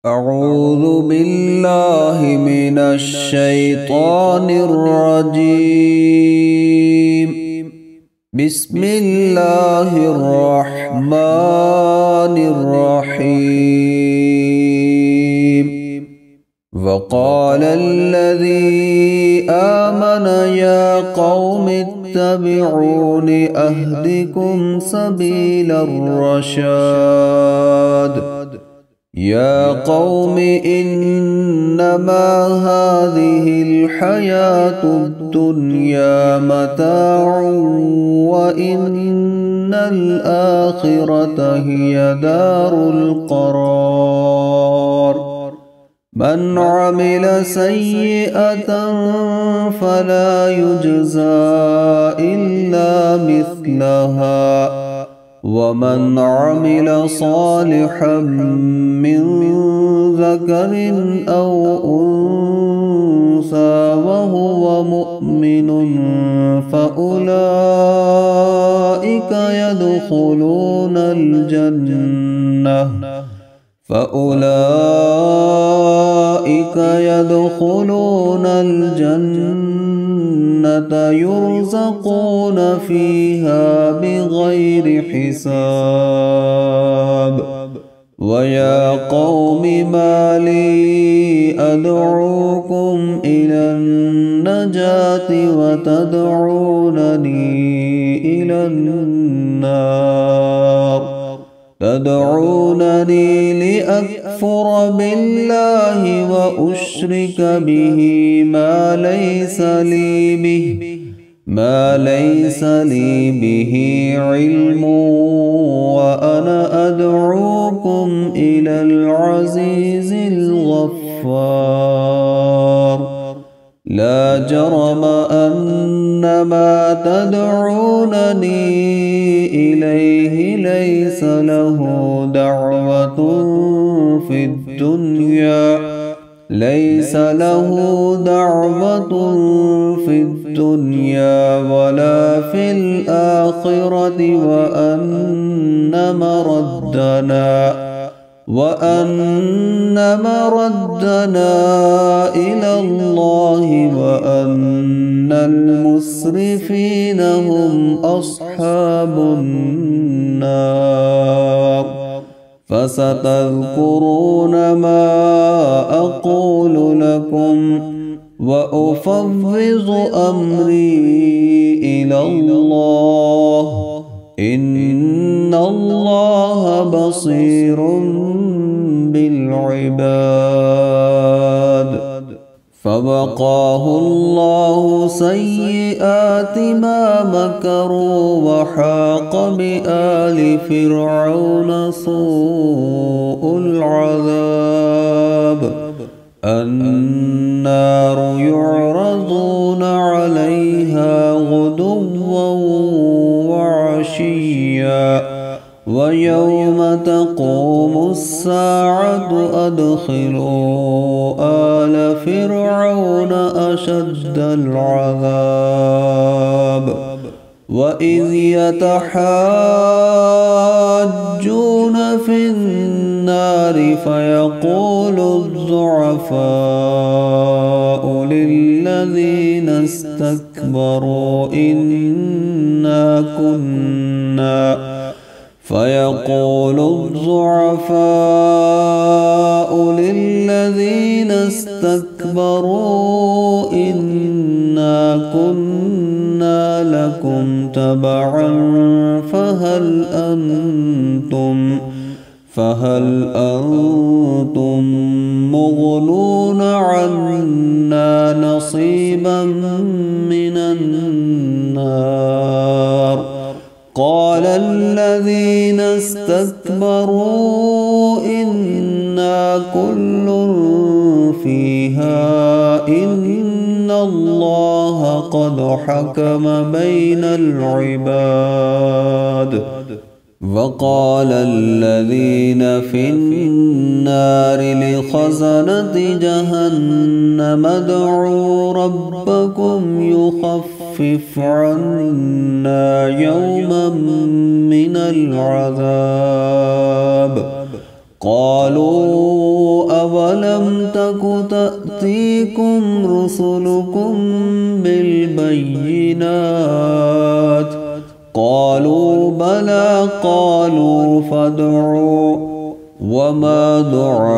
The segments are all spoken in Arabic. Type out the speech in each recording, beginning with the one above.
أعوذ بالله من الشيطان الرجيم. بسم الله الرحمن الرحيم. وقال الذي آمن يا قوم اتبعون أهدكم سبيل الرشاد. يا قوم إنما هذه الحياة الدنيا متاع وإن الآخرة هي دار القرار. من عمل سيئة فلا يجزى إلا مثلها ومن عمل صالحا من ذكر أو أنثى وهو مؤمن فأولئك يدخلون الجنة يرزقون فيها بغير حساب. ويا قوم ما لي أدعوكم إلى النجاة وتدعونني إلى النار. تدعونني لأكفر بالله وأشرك به ما ليس لي به علم وأنا أدعوكم إلى العزيز الغفار. لا جرم أن ما تدعونني إليه ليس له دعوة في الدنيا ولا في الآخرة وأن مردنا إلى الله وأن المسرفين هم أصحاب النار. فستذكرون ما أقول لكم وأفوض أمري إلى الله إن الله بصير بالعباد. فوقاه الله سيئات ما مكروا وحاق بآل فرعون سوء العذاب. النار يعرضون عليها غدوا وعشيا ويوم تقوم الساعة أدخلوا آل فرعون أشد العذاب. وإذ يتحاجون في النار فيقول الضعفاء للذين استكبروا إنا كنا لكم تبعا فهل أنتم مغنون عنا نصيبا من النار. قال الذين استكبروا إنا كل فيها إن الله قد حكم بين العباد. وقال الذين في النار لخزنة جهنم ادعوا ربكم يخفف عنا يوما من العذاب. قالوا تك تأتيكم رسلكم بالبينات قالوا بلى قالوا فادعوا وما دعاء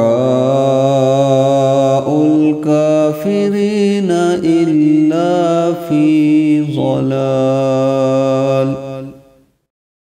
الكافرين إلا في ضلال.